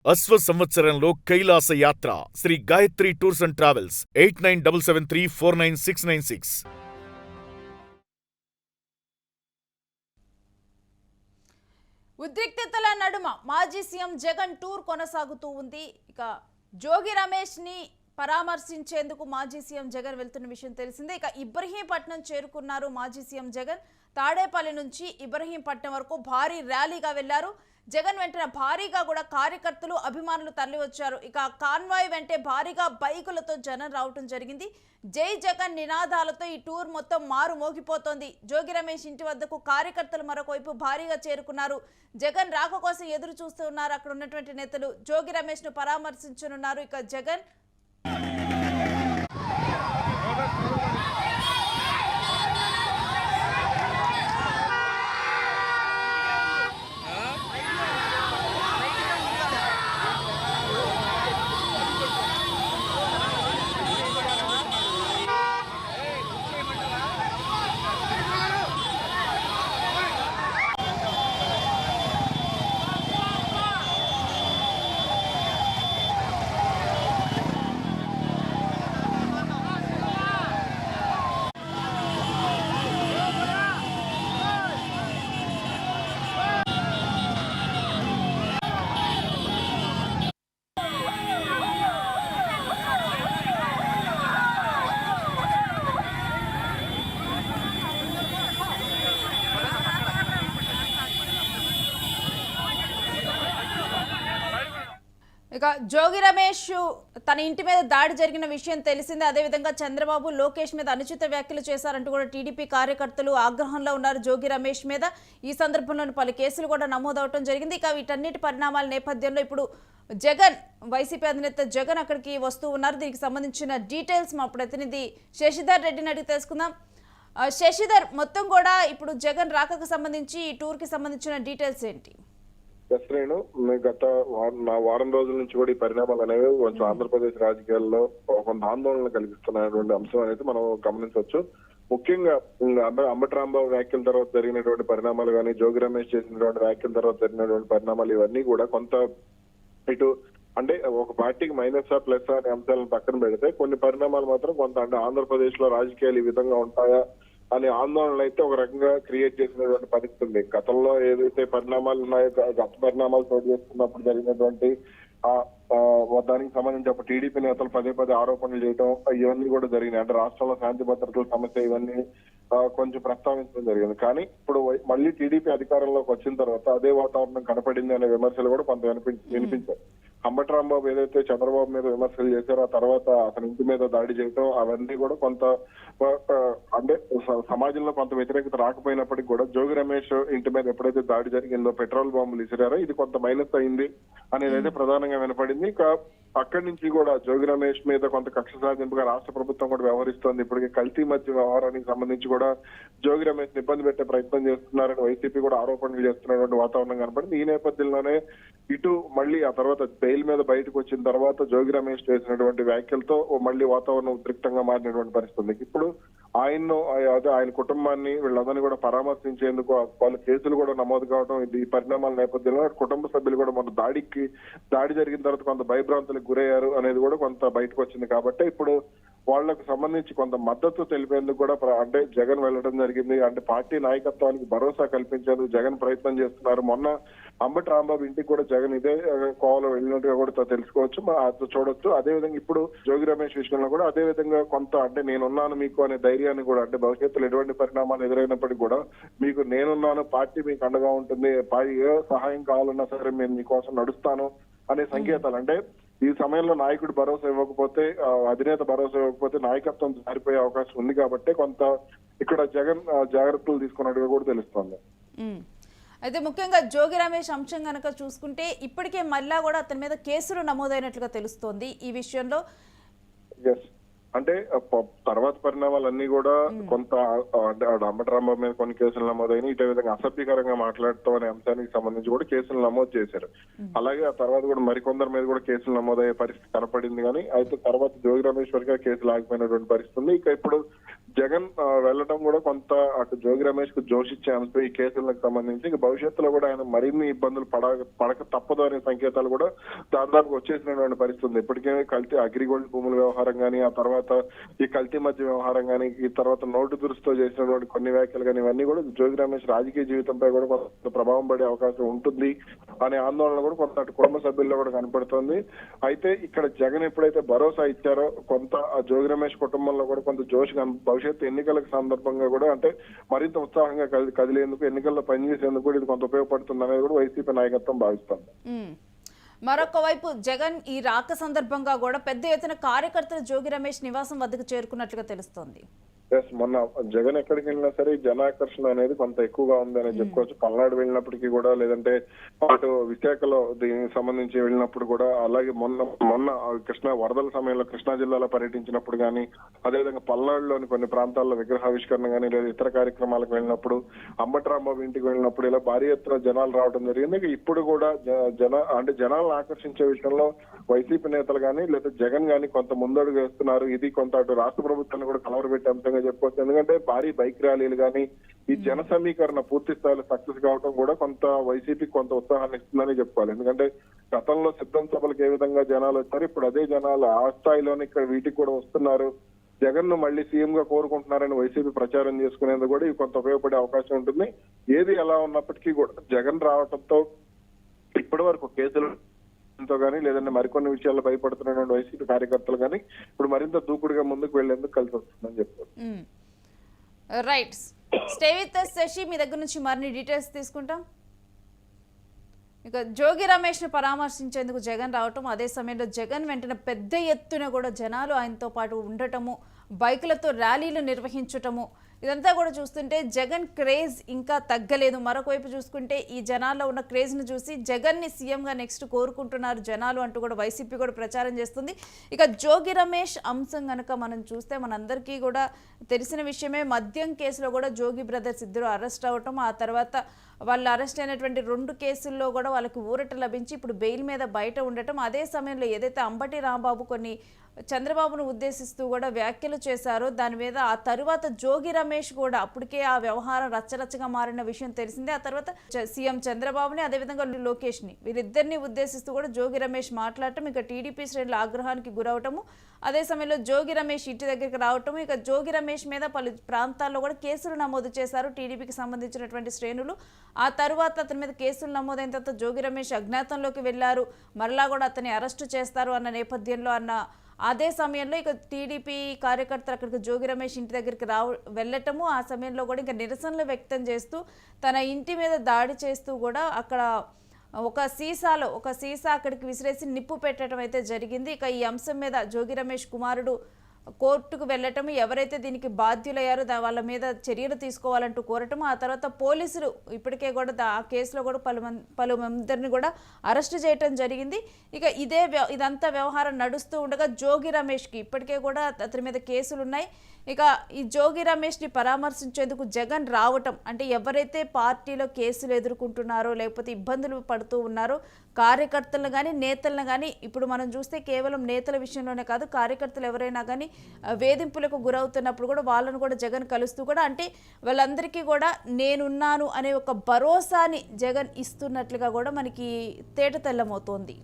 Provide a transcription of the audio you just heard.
అశ్వ సంవత్సరంలో కైలాస యాత్ర Sri Gayatri tours and travels 8977349696. ఉద్రిక్తతల నడుమ మాజీ సీఎం జగన్ టూర్ కొనసాగుతూ ఉంది. ఇక జోగి రమేష్ ని పరామర్శించేందుకు మాజీ సీఎం జగన్ వెళ్తున్న విషయం తెలిసిందే. ఇక ఇబ్రహీంపట్నం చేరుకున్నారు మాజీ సీఎం జగన్. తాడేపల్లి నుంచి ఇబ్రహీంపట్నం వరకు భారీ ర్యాలీగా వెళ్లారు జగన్. వెంటనే భారీగా కూడా కార్యకర్తలు అభిమానులు తరలివచ్చారు. ఇక కాన్వాయ్ వెంటే భారీగా బైకులతో జనం రావటం జరిగింది. జై జగన్ నినాదాలతో ఈ టూర్ మొత్తం మారు మోగిపోతోంది. జోగి రమేష్ ఇంటి వద్దకు కార్యకర్తలు మరొక వైపు భారీగా చేరుకున్నారు. జగన్ రాక కోసం ఎదురు చూస్తున్నారు అక్కడ ఉన్నటువంటి నేతలు. జోగి రమేష్ ను పరామర్శించనున్నారు ఇక జగన్. ఇక జోగి రమేష్ తన ఇంటి మీద దాడి జరిగిన విషయం తెలిసిందే. అదేవిధంగా చంద్రబాబు లోకేష్ మీద అనుచిత వ్యాఖ్యలు చేశారంటూ కూడా టీడీపీ కార్యకర్తలు ఆగ్రహంలో ఉన్నారు జోగి రమేష్ మీద. ఈ సందర్భంలో పలు కేసులు కూడా నమోదవటం జరిగింది. ఇక వీటన్నిటి పరిణామాల నేపథ్యంలో ఇప్పుడు జగన్ వైసీపీ అధినేత జగన్ అక్కడికి వస్తూ ఉన్నారు. దీనికి సంబంధించిన డీటెయిల్స్ మా ప్రతినిధి శశిధర్ రెడ్డిని అడిగి తెలుసుకుందాం. శశిధర్, మొత్తం కూడా ఇప్పుడు జగన్ రాకకు సంబంధించి ఈ టూర్కి సంబంధించిన డీటెయిల్స్ ఏంటి? శ్రేణు, గత వారం రోజుల నుంచి కూడా ఈ పరిణామాలు అనేవి కొంచెం ఆంధ్రప్రదేశ్ రాజకీయాల్లో కొంత ఆందోళన కలిగిస్తున్నటువంటి అంశం అనేది మనం గమనించవచ్చు. ముఖ్యంగా అంబటి రాంబాబు వ్యాఖ్యల తర్వాత జరిగినటువంటి పరిణామాలు కానీ, జోగి రమేష్ చేసినటువంటి వ్యాఖ్యల తర్వాత జరిగినటువంటి పరిణామాలు ఇవన్నీ కూడా కొంత ఇటు అంటే ఒక పార్టీకి మైనస్ ప్లస్ అనే అంశాలను పక్కన పెడితే కొన్ని పరిణామాలు మాత్రం కొంత అంటే ఆంధ్రప్రదేశ్ లో రాజకీయాలు ఈ విధంగా ఉంటాయా అనే ఆందోళనలు అయితే ఒక రకంగా క్రియేట్ చేసినటువంటి పరిస్థితి ఉంది. గతంలో ఏదైతే పరిణామాలు ఉన్నాయో, గత పరిణామాలు చోటు చేసుకున్నప్పుడు జరిగినటువంటి దానికి సంబంధించి అప్పుడు టీడీపీ నేతలు పదే పదే ఆరోపణలు చేయడం ఇవన్నీ కూడా జరిగినాయి. అంటే రాష్ట్రంలో శాంతి భద్రతల సమస్య ఇవన్నీ కొంచెం ప్రస్తావించడం జరిగింది. కానీ ఇప్పుడు మళ్ళీ టీడీపీ అధికారంలోకి వచ్చిన తర్వాత అదే వాతావరణం కనపడింది అనే విమర్శలు కూడా కొంత వినిపించాయి. అంబటి రాంబాబు ఏదైతే చంద్రబాబు మీద విమర్శలు చేశారో ఆ తర్వాత అతని ఇంటి మీద దాడి చేయడం అవన్నీ కూడా కొంత అంటే సమాజంలో కొంత వ్యతిరేకత రాకపోయినప్పటికీ కూడా జోగి రమేష్ ఇంటి మీద ఎప్పుడైతే దాడి జరిగిందో, పెట్రోల్ బాంబులు ఇసిరారో ఇది కొంత మైనస్ అయింది అనేది అయితే ప్రధానంగా వినపడింది. ఇక అక్కడి నుంచి కూడా జోగి రమేష్ మీద కొంత కక్ష సాధింపుగా రాష్ట్ర ప్రభుత్వం కూడా వ్యవహరిస్తోంది. ఇప్పటికే కల్తీ మధ్య వ్యవహారానికి సంబంధించి కూడా జోగి రమేష్ ఇబ్బంది పెట్టే ప్రయత్నం చేస్తున్నారని వైసీపీ కూడా ఆరోపణలు చేస్తున్నటువంటి వాతావరణం కనపడింది. ఈ నేపథ్యంలోనే ఇటు మళ్ళీ ఆ తర్వాత బెయిల్ మీద బయటకు వచ్చిన తర్వాత జోగి రమేష్ చేసినటువంటి వ్యాఖ్యలతో మళ్ళీ వాతావరణం ఉద్రిక్తంగా మారినటువంటి పరిస్థితి. ఇప్పుడు ఆయన కుటుంబాన్ని వీళ్ళందరినీ కూడా పరామర్శించేందుకు వాళ్ళ కేసులు కూడా నమోదు కావడం, ఈ పరిణామాల నేపథ్యంలో కుటుంబ సభ్యులు కూడా మన దాడి జరిగిన తర్వాత కొంత భయభ్రాంతులకు గురయ్యారు అనేది కూడా కొంత బయటకు వచ్చింది. కాబట్టి ఇప్పుడు వాళ్లకు సంబంధించి కొంత మద్దతు తెలిపేందుకు కూడా అంటే జగన్ వెళ్ళడం జరిగింది. అంటే పార్టీ నాయకత్వానికి భరోసా కల్పించేందుకు జగన్ ప్రయత్నం చేస్తున్నారు. మొన్న అంబటి రాంబాబు ఇంటికి కూడా జగన్ ఇదే కోవలో వెళ్ళినట్టుగా కూడా తెలుసుకోవచ్చు, చూడొచ్చు. అదేవిధంగా ఇప్పుడు జోగి రమేష్ విషయంలో కూడా అదే విధంగా కొంత అంటే నేనున్నాను మీకు అనే ధైర్యాన్ని కూడా, అంటే భవిష్యత్తులో ఎటువంటి పరిణామాలు ఎదురైనప్పటికీ కూడా మీకు నేనున్నాను, పార్టీ మీకు అండగా ఉంటుంది, ఏ సహాయం కావాలన్నా సరే నేను మీకోసం నడుస్తాను అనే సంకేతాలు. అంటే ఈ సమయంలో నాయకుడు భరోసా ఇవ్వకపోతే, అధినేత భరోసా ఇవ్వకపోతే నాయకత్వం జారిపోయే అవకాశం ఉంది. కాబట్టి కొంత ఇక్కడ జగన్ జాగ్రత్తలు తీసుకున్నట్టుగా కూడా తెలుస్తోంది. అయితే ముఖ్యంగా జోగి రమేష్ అంశం కనుక చూసుకుంటే ఇప్పటికే మళ్ళా కూడా అతని మీద కేసులు నమోదైనట్లుగా తెలుస్తోంది. ఈ విషయంలో అంటే తర్వాత పరిణామాలన్నీ కూడా కొంత అంటే అంబటి రాంబాబు మీద కొన్ని కేసులు నమోదైన ఇదే విధంగా అసభ్యకరంగా మాట్లాడటం అనే అంశానికి సంబంధించి కూడా కేసులు నమోదు చేశారు. అలాగే ఆ తర్వాత కూడా మరికొందరి మీద కూడా కేసులు నమోదయ్యే పరిస్థితి కనపడింది. కానీ అయితే తర్వాత జోగి రమేష్ వరకు కేసులు ఆగిపోయినటువంటి పరిస్థితి ఉంది. ఇక ఇప్పుడు జగన్ వెళ్ళటం కూడా కొంత అటు జోగి రమేష్ కు జోషిచ్చే అంశం ఈ కేసులకు సంబంధించి. ఇక భవిష్యత్తులో కూడా ఆయన మరిన్ని ఇబ్బందులు పడక తప్పదు అనే సంకేతాలు కూడా దాదాపు వచ్చేసినటువంటి పరిస్థితి ఉంది. ఇప్పటికే కల్తీ అగ్రిగోల్డ్ భూముల వ్యవహారం కానీ, ఆ తర్వాత ఈ కల్తీ మధ్య వ్యవహారం కానీ, ఈ తర్వాత నోటు దురుసుతో చేసినటువంటి కొన్ని వ్యాఖ్యలు కానీ, ఇవన్నీ కూడా జోగి రమేష్ రాజకీయ జీవితంపై కూడా కొంత ప్రభావం పడే అవకాశం ఉంటుంది అనే ఆందోళన కూడా కొంత అటు కుటుంబ సభ్యుల్లో కూడా కనపడుతోంది. అయితే ఇక్కడ జగన్ ఎప్పుడైతే భరోసా ఇచ్చారో కొంత ఆ జోగి రమేష్ కుటుంబంలో కూడా కొంత జోష్ భవిష్యత్తు ఎన్నికల సందర్భంగా కూడా అంటే మరింత ఉత్సాహంగా కదిలేందుకు, ఎన్నికల్లో పనిచేసేందుకు కూడా ఇది కొంత ఉపయోగపడుతుంది అనేది కూడా వైసీపీ నాయకత్వం భావిస్తుంది. మరొక వైపు జగన్ ఈ రాక సందర్భంగా కూడా పెద్ద ఎత్తున కార్యకర్తలు జోగి రమేష్ నివాసం వద్దకు చేరుకున్నట్లుగా తెలుస్తోంది. మొన్న జగన్ ఎక్కడికి వెళ్ళినా సరే జనాకర్షణ అనేది కొంత ఎక్కువగా ఉంది అని చెప్పుకోవచ్చు. పల్నాడు వెళ్ళినప్పటికీ కూడా, లేదంటే అటు విశాఖలో దీనికి సంబంధించి వెళ్ళినప్పుడు కూడా, అలాగే మొన్న కృష్ణా వరదల సమయంలో కృష్ణా జిల్లాలో పర్యటించినప్పుడు కానీ, అదేవిధంగా పల్నాడులోని కొన్ని ప్రాంతాల్లో విగ్రహావిష్కరణ కానీ, లేదా ఇతర కార్యక్రమాలకు వెళ్ళినప్పుడు, అంబటి రాంబాబు ఇంటికి వెళ్ళినప్పుడు ఇలా భారీ ఎత్తున జనాలు రావడం జరిగింది. ఇప్పుడు కూడా జనాలను ఆకర్షించే విషయంలో వైసీపీ నేతలు కానీ లేదా జగన్ కానీ కొంత ముందడుగు వేస్తున్నారు. ఇది కొంత అటు రాష్ట్ర ప్రభుత్వాన్ని కూడా కలవరపెట్టే అంశంగా చెప్పుకోవచ్చు. ఎందుకంటే భారీ బైక్ ర్యాలీలు కానీ, ఈ జన సమీకరణ పూర్తి స్థాయిలో సక్సెస్ కావడం కూడా కొంత వైసీపీకి కొంత ఉత్సాహాన్ని ఇస్తుందని చెప్పుకోవాలి. ఎందుకంటే గతంలో సిద్ధం సభలకు ఏ విధంగా జనాలు వచ్చారు, ఇప్పుడు అదే జనాలు ఆ స్థాయిలోనే ఇక్కడ వీటికి కూడా వస్తున్నారు. జగన్ ను మళ్ళీ సీఎం గా కోరుకుంటున్నారని వైసీపీ ప్రచారం చేసుకునేందుకు కూడా ఇది కొంత ఉపయోగపడే అవకాశం ఉంటుంది. ఏది ఎలా ఉన్నప్పటికీ కూడా జగన్ రావడంతో ఇప్పటి వరకు కేసులు కానీ, లేదంటే మరికొన్ని విషయాల్లో భయపడుతున్నటువంటి వైసీపీ కార్యకర్తలు కానీ ఇప్పుడు మరింత దూకుడుగా ముందుకు వెళ్లేందుకు కలిసి వస్తుందని చెప్తారు. Right, stay with us Sashi, మీ దగ్గర నుంచి మరిన్ని డీటెయిల్స్ తీసుకుంటాం. ఇక జోగి రమేష్ ని పరామర్శించేందుకు జగన్ రావటం, అదే సమయంలో జగన్ వెంటనే పెద్ద ఎత్తున కూడా జనాలు ఆయనతో పాటు ఉండటము, బైకులతో ర్యాలీలు నిర్వహించటము, ఇదంతా కూడా చూస్తుంటే జగన్ క్రేజ్ ఇంకా తగ్గలేదు. మరొక వైపు చూసుకుంటే ఈ జనాల్లో ఉన్న క్రేజ్ను చూసి జగన్ని సీఎంగా నెక్స్ట్ కోరుకుంటున్నారు జనాలు అంటూ కూడా వైసీపీ కూడా ప్రచారం చేస్తుంది. ఇక జోగి రమేష్ అంశం కనుక మనం చూస్తే మనందరికీ కూడా తెలిసిన విషయమే. మద్యం కేసులో కూడా జోగి బ్రదర్స్ ఇద్దరు అరెస్ట్ అవ్వటం, ఆ తర్వాత వాళ్ళు అరెస్ట్ అయినటువంటి 2 కేసుల్లో కూడా వాళ్ళకి ఊరట లభించి ఇప్పుడు బెయిల్ మీద బయట ఉండటం, అదే సమయంలో ఏదైతే అంబటి రాంబాబు కొన్ని చంద్రబాబును ఉద్దేశిస్తూ కూడా వ్యాఖ్యలు చేశారో దాని మీద ఆ తరువాత జోగి రమేష్ కూడా అప్పటికే ఆ వ్యవహారం రచ్చరచ్చగా మారిన విషయం తెలిసిందే. ఆ తర్వాత సీఎం చంద్రబాబుని, అదేవిధంగా లోకేష్ని, వీరిద్దరిని ఉద్దేశిస్తూ కూడా జోగి రమేష్ మాట్లాడటం, ఇక టీడీపీ శ్రేణుల ఆగ్రహానికి గురవటము, అదే సమయంలో జోగి రమేష్ ఇంటి దగ్గరికి రావటము, ఇక జోగి రమేష్ మీద పలు ప్రాంతాల్లో కూడా కేసులు నమోదు చేశారు టీడీపీకి సంబంధించినటువంటి శ్రేణులు. ఆ తరువాత అతని మీద కేసులు నమోదైన తర్వాత జోగి రమేష్ అజ్ఞాతంలోకి వెళ్లారు, మరలా కూడా అతన్ని అరెస్టు చేస్తారు అన్న నేపథ్యంలో అదే సమయంలో ఇక టీడీపీ కార్యకర్తలు అక్కడికి జోగి రమేష్ ఇంటి దగ్గరికి వెళ్ళటము, ఆ సమయంలో కూడా ఇంకా నిరసనలు వ్యక్తం చేస్తూ తన ఇంటి మీద దాడి చేస్తూ కూడా అక్కడ ఒక సీసా అక్కడికి విసిరేసి నిప్పు పెట్టడం అయితే జరిగింది. ఇక ఈ అంశం మీద జోగి రమేష్ కుమారుడు కోర్టుకు వెళ్ళటం, ఎవరైతే దీనికి బాధ్యులయ్యారో వాళ్ళ మీద చర్యలు తీసుకోవాలంటూ కోరటం, ఆ తర్వాత పోలీసులు ఇప్పటికే కూడా ఆ కేసులో కూడా పలుమందిని కూడా అరెస్ట్ చేయటం జరిగింది. ఇక ఇదంతా వ్యవహారం నడుస్తూ ఉండగా జోగి రమేష్కి ఇప్పటికే కూడా అతని మీద కేసులు ఉన్నాయి. ఇక ఈ జోగి రమేష్ని పరామర్శించేందుకు జగన్ రావటం అంటే ఎవరైతే పార్టీలో కేసులు ఎదుర్కొంటున్నారో లేకపోతే ఇబ్బందులు పడుతూ ఉన్నారో కార్యకర్తలను కానీ నేతలను కానీ, ఇప్పుడు మనం చూస్తే కేవలం నేతల విషయంలోనే కాదు కార్యకర్తలు ఎవరైనా కానీ వేధింపులకు గురవుతున్నప్పుడు కూడా వాళ్ళను కూడా జగన్ కలుస్తూ కూడా అంటే వాళ్ళందరికీ కూడా నేనున్నాను అనే ఒక భరోసాని జగన్ ఇస్తున్నట్లుగా కూడా మనకి తేటతెల్లమవుతోంది.